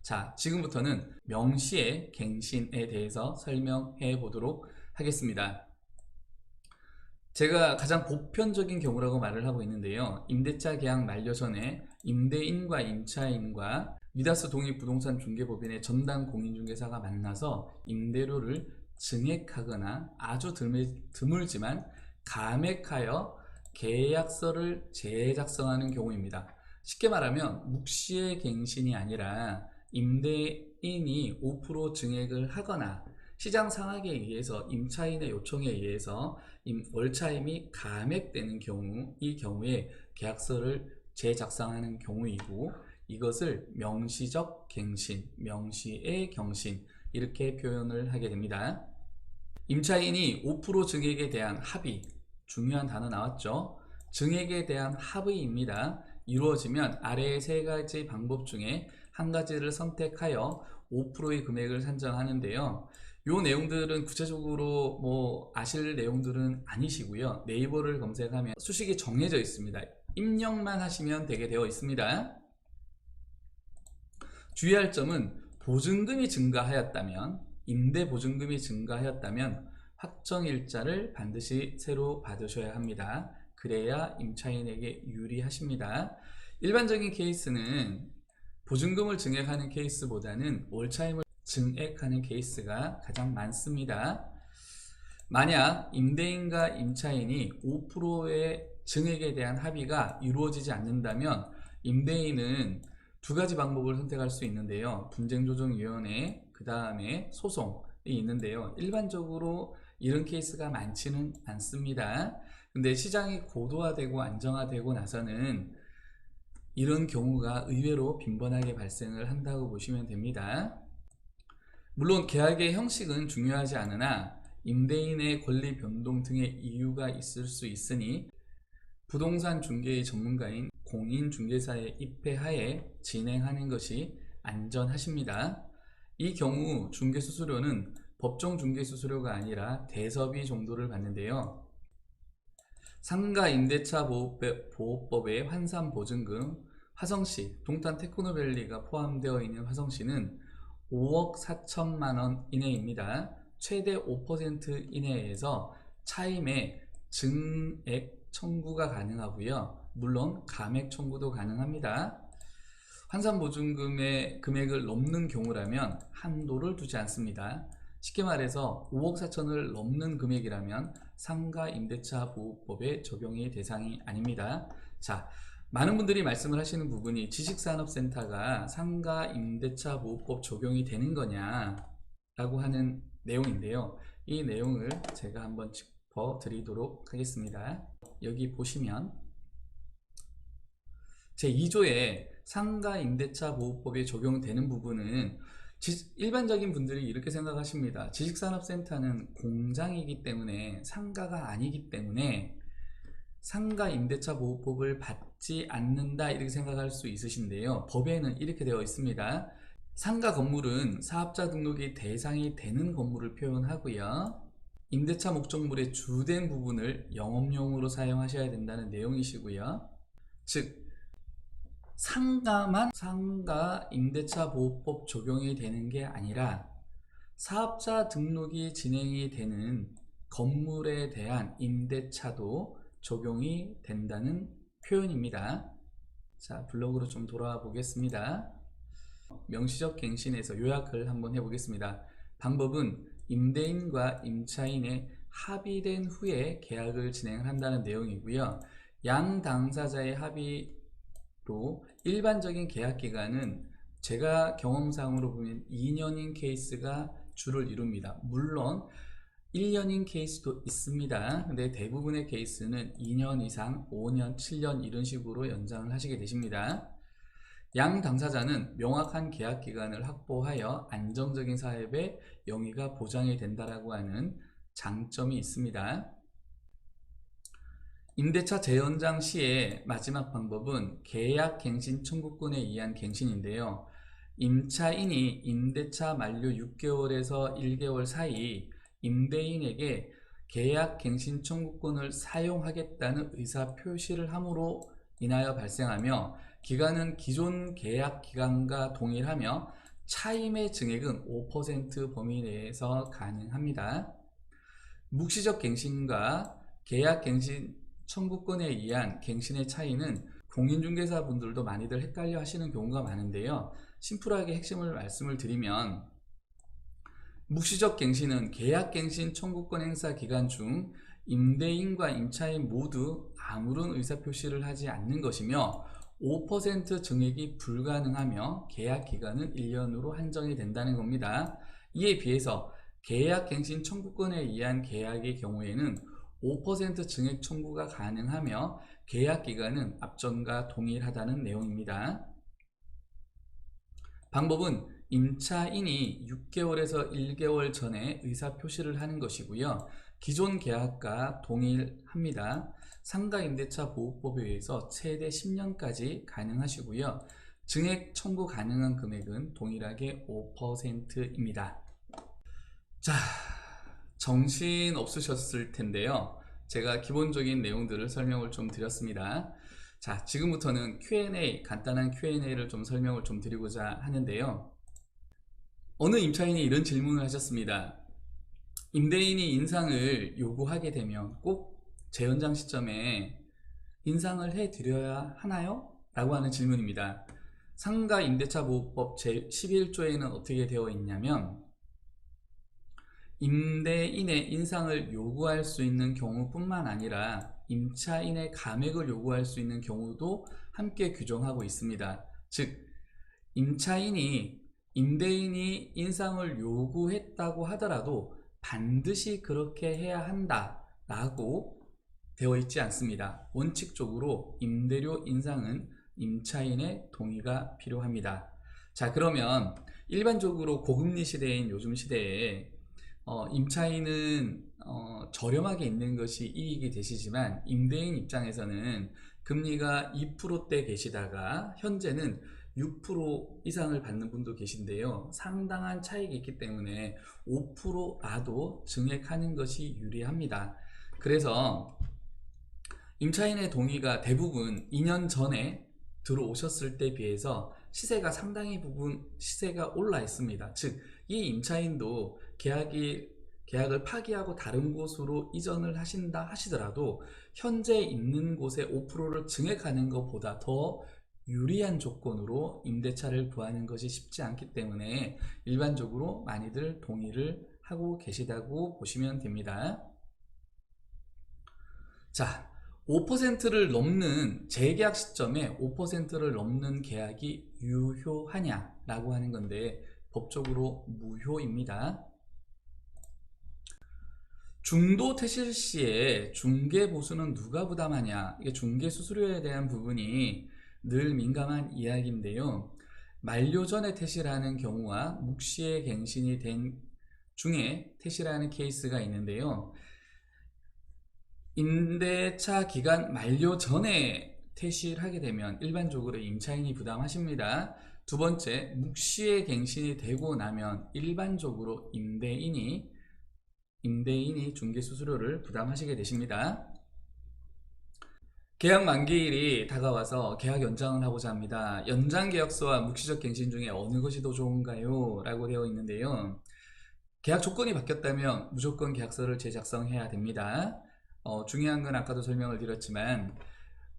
자, 지금부터는 명시의 갱신에 대해서 설명해 보도록 하겠습니다. 제가 가장 보편적인 경우라고 말을 하고 있는데요. 임대차 계약 만료 전에 임대인과 임차인과 미다스 동일 부동산 중개법인의 전담 공인중개사가 만나서 임대료를 증액하거나 아주 드물지만 감액하여 계약서를 재작성하는 경우입니다. 쉽게 말하면 묵시의 갱신이 아니라 임대인이 5% 증액을 하거나 시장 상황에 의해서 임차인의 요청에 의해서 월차임이 감액되는 경우, 이 경우에 계약서를 재작성하는 경우이고, 이것을 명시적 갱신, 명시의 경신 이렇게 표현을 하게 됩니다. 임차인이 5% 증액에 대한 합의, 중요한 단어 나왔죠? 증액에 대한 합의입니다. 이루어지면 아래의 세 가지 방법 중에 한 가지를 선택하여 5%의 금액을 산정하는데요. 요 내용들은 구체적으로 아실 내용들은 아니시고요. 네이버를 검색하면 수식이 정해져 있습니다. 입력만 하시면 되게 되어 있습니다. 주의할 점은 보증금이 증가하였다면, 임대 보증금이 증가하였다면 확정일자를 반드시 새로 받으셔야 합니다. 그래야 임차인에게 유리하십니다. 일반적인 케이스는 보증금을 증액하는 케이스보다는 월차임을 증액하는 케이스가 가장 많습니다. 만약 임대인과 임차인이 5%의 증액에 대한 합의가 이루어지지 않는다면 임대인은 두 가지 방법을 선택할 수 있는데요. 분쟁조정위원회, 그 다음에 소송이 있는데요. 일반적으로 이런 케이스가 많지는 않습니다. 근데 시장이 고도화되고 안정화되고 나서는 이런 경우가 의외로 빈번하게 발생을 한다고 보시면 됩니다. 물론 계약의 형식은 중요하지 않으나 임대인의 권리 변동 등의 이유가 있을 수 있으니 부동산 중개의 전문가인 공인중개사의 입회하에 진행하는 것이 안전하십니다. 이 경우 중개수수료는 법정 중개수수료가 아니라 대서비 정도를 받는데요. 상가 임대차 보호법의 환산보증금, 화성시, 동탄 테크노밸리가 포함되어 있는 화성시는 5억 4천만 원 이내입니다. 최대 5% 이내에서 차임의 증액 청구가 가능하고요. 물론 감액 청구도 가능합니다. 환산보증금의 금액을 넘는 경우라면 한도를 두지 않습니다. 쉽게 말해서 5억 4천을 넘는 금액이라면 상가 임대차 보호법의 적용이 대상이 아닙니다. 자, 많은 분들이 말씀을 하시는 부분이 지식산업센터가 상가 임대차 보호법 적용이 되는 거냐 라고 하는 내용인데요. 이 내용을 제가 한번 짚어 드리도록 하겠습니다. 여기 보시면 제2조에 상가 임대차 보호법에 적용되는 부분은 일반적인 분들이 이렇게 생각하십니다. 지식산업센터는 공장이기 때문에 상가가 아니기 때문에 상가 임대차 보호법을 받지 않는다 이렇게 생각할 수 있으신데요. 법에는 이렇게 되어 있습니다. 상가 건물은 사업자 등록이 대상이 되는 건물을 표현하고요. 임대차 목적물의 주된 부분을 영업용으로 사용하셔야 된다는 내용이시고요. 즉 상가만 상가 임대차 보호법 적용이 되는 게 아니라 사업자 등록이 진행이 되는 건물에 대한 임대차도 적용이 된다는 표현입니다. 자, 블로그로 좀 돌아와 보겠습니다. 명시적 갱신에서 요약을 한번 해보겠습니다. 방법은 임대인과 임차인의 합의된 후에 계약을 진행한다는 내용이고요. 양 당사자의 합의로 일반적인 계약 기간은 제가 경험상으로 보면 2년인 케이스가 주를 이룹니다. 물론 1년인 케이스도 있습니다. 근데 대부분의 케이스는 2년 이상, 5년, 7년 이런 식으로 연장을 하시게 되십니다. 양 당사자는 명확한 계약 기간을 확보하여 안정적인 사업의 영위가 보장이 된다라고 하는 장점이 있습니다. 임대차 재연장 시의 마지막 방법은 계약 갱신 청구권에 의한 갱신인데요. 임차인이 임대차 만료 6개월에서 1개월 사이 임대인에게 계약 갱신 청구권을 사용하겠다는 의사 표시를 함으로 인하여 발생하며 기간은 기존 계약 기간과 동일하며 차임의 증액은 5% 범위 내에서 가능합니다. 묵시적 갱신과 계약갱신 청구권에 의한 갱신의 차이는 공인중개사분들도 많이들 헷갈려 하시는 경우가 많은데요. 심플하게 핵심을 말씀을 드리면, 묵시적 갱신은 계약갱신 청구권 행사 기간 중 임대인과 임차인 모두 아무런 의사표시를 하지 않는 것이며 5% 증액이 불가능하며 계약 기간은 1년으로 한정이 된다는 겁니다. 이에 비해서 계약갱신 청구권에 의한 계약의 경우에는 5% 증액 청구가 가능하며 계약 기간은 앞전과 동일하다는 내용입니다. 방법은 임차인이 6개월에서 1개월 전에 의사표시를 하는 것이고요. 기존 계약과 동일합니다. 상가임대차 보호법에 의해서 최대 10년까지 가능하시고요. 증액 청구 가능한 금액은 동일하게 5%입니다. 자, 정신 없으셨을 텐데요. 제가 기본적인 내용들을 설명을 좀 드렸습니다. 자, 지금부터는 Q&A, 간단한 Q&A를 좀 설명을 좀 드리고자 하는데요. 어느 임차인이 이런 질문을 하셨습니다. 임대인이 인상을 요구하게 되면 꼭 재연장 시점에 인상을 해드려야 하나요? 라고 하는 질문입니다. 상가임대차보호법 제11조에는 어떻게 되어 있냐면, 임대인의 인상을 요구할 수 있는 경우뿐만 아니라 임차인의 감액을 요구할 수 있는 경우도 함께 규정하고 있습니다. 즉, 임대인이 인상을 요구했다고 하더라도 반드시 그렇게 해야 한다라고 되어 있지 않습니다. 원칙적으로 임대료 인상은 임차인의 동의가 필요합니다. 자, 그러면 일반적으로 고금리 시대인 요즘 시대에 임차인은 저렴하게 있는 것이 이익이 되시지만 임대인 입장에서는 금리가 2%대 계시다가 현재는 6% 이상을 받는 분도 계신데요. 상당한 차익이 있기 때문에 5%라도 증액하는 것이 유리합니다. 그래서 임차인의 동의가 대부분 2년 전에 들어오셨을 때 비해서 시세가 상당히 부분 시세가 올라 있습니다. 즉, 이 임차인도 계약을 파기하고 다른 곳으로 이전을 하신다 하시더라도 현재 있는 곳에 5%를 증액하는 것보다 더 유리한 조건으로 임대차를 구하는 것이 쉽지 않기 때문에 일반적으로 많이들 동의를 하고 계시다고 보시면 됩니다. 자, 5%를 넘는 재계약 시점에 5%를 넘는 계약이 유효하냐라고 하는 건데 법적으로 무효입니다. 중도 퇴실 시에 중개 보수는 누가 부담하냐? 이게 중개 수수료에 대한 부분이 늘 민감한 이야기인데요. 만료 전에 퇴실하는 경우와 묵시에 갱신이 된 중에 퇴실하는 케이스가 있는데요. 임대차 기간 만료 전에 퇴실하게 되면 일반적으로 임차인이 부담하십니다. 두 번째, 묵시에 갱신이 되고 나면 일반적으로 임대인이 중개 수수료를 부담하시게 되십니다. 계약 만기일이 다가와서 계약 연장을 하고자 합니다. 연장 계약서와 묵시적 갱신 중에 어느 것이 더 좋은가요? 라고 되어 있는데요. 계약 조건이 바뀌었다면 무조건 계약서를 재작성해야 됩니다. 중요한 건 아까도 설명을 드렸지만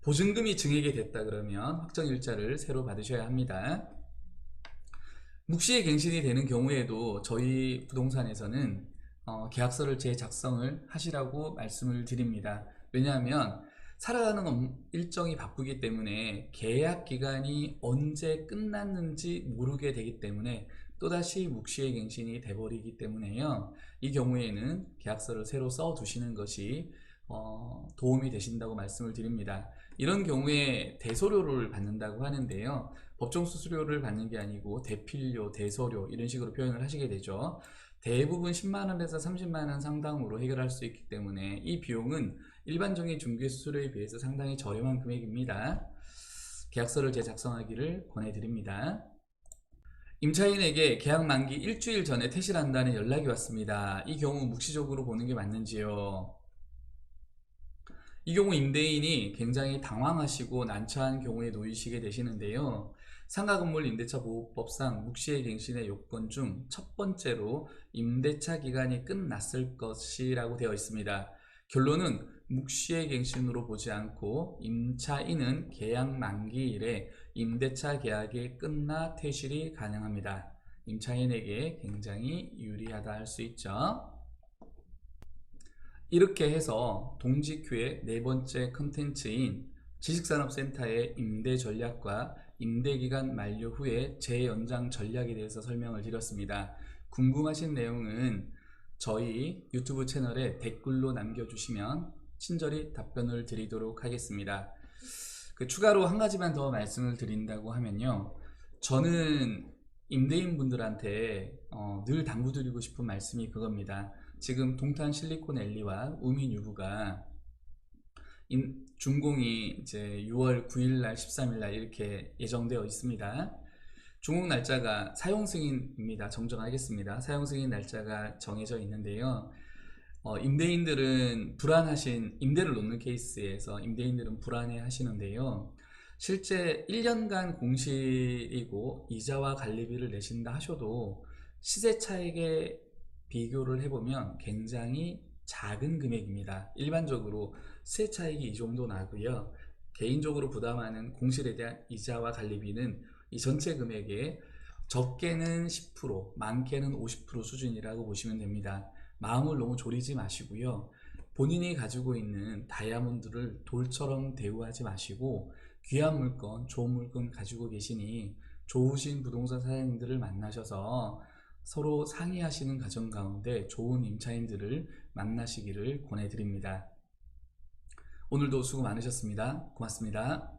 보증금이 증액이 됐다 그러면 확정일자를 새로 받으셔야 합니다. 묵시에 갱신이 되는 경우에도 저희 부동산에서는 계약서를 재작성을 하시라고 말씀을 드립니다. 왜냐하면 살아가는 일정이 바쁘기 때문에 계약 기간이 언제 끝났는지 모르게 되기 때문에 또다시 묵시에 갱신이 돼버리기 때문에요. 이 경우에는 계약서를 새로 써 두시는 것이 도움이 되신다고 말씀을 드립니다. 이런 경우에 대소료를 받는다고 하는데요. 법정 수수료를 받는 게 아니고 대필료, 대소료 이런 식으로 표현을 하시게 되죠. 대부분 10만원에서 30만원 상당으로 해결할 수 있기 때문에 이 비용은 일반적인 중개 수수료에 비해서 상당히 저렴한 금액입니다. 계약서를 재작성하기를 권해드립니다. 임차인에게 계약 만기 일주일 전에 퇴실한다는 연락이 왔습니다. 이 경우 묵시적으로 보는 게 맞는지요? 이 경우 임대인이 굉장히 당황하시고 난처한 경우에 놓이시게 되시는데요. 상가건물 임대차 보호법상 묵시의 갱신의 요건 중 첫 번째로 임대차 기간이 끝났을 것이라고 되어 있습니다. 결론은 묵시의 갱신으로 보지 않고 임차인은 계약 만기일에 임대차 계약이 끝나 퇴실이 가능합니다. 임차인에게 굉장히 유리하다 할 수 있죠. 이렇게 해서 동직규의 네 번째 컨텐츠인 지식산업센터의 임대 전략과 임대기간 만료 후에 재연장 전략에 대해서 설명을 드렸습니다. 궁금하신 내용은 저희 유튜브 채널에 댓글로 남겨주시면 친절히 답변을 드리도록 하겠습니다. 추가로 한 가지만 더 말씀을 드린다고 하면요. 저는 임대인분들한테 늘 당부드리고 싶은 말씀이 그겁니다. 지금 동탄 실리콘밸리와 우민 유부가 준공이 이제 6월 9일날 13일날 이렇게 예정되어 있습니다. 준공 날짜가 사용 승인입니다. 정정하겠습니다. 사용 승인 날짜가 정해져 있는데요. 임대인들은 임대를 놓는 케이스에서 임대인들은 불안해 하시는데요. 실제 1년간 공실이고 이자와 관리비를 내신다 하셔도 시세 차익에 비교를 해보면 굉장히 작은 금액입니다. 일반적으로 시세 차익이 이 정도 나고요. 개인적으로 부담하는 공실에 대한 이자와 관리비는 이 전체 금액의 적게는 10%, 많게는 50% 수준이라고 보시면 됩니다. 마음을 너무 졸이지 마시고요. 본인이 가지고 있는 다이아몬드를 돌처럼 대우하지 마시고 귀한 물건, 좋은 물건 가지고 계시니 좋으신 부동산 사장님들을 만나셔서 서로 상의하시는 과정 가운데 좋은 임차인들을 만나시기를 권해드립니다. 오늘도 수고 많으셨습니다. 고맙습니다.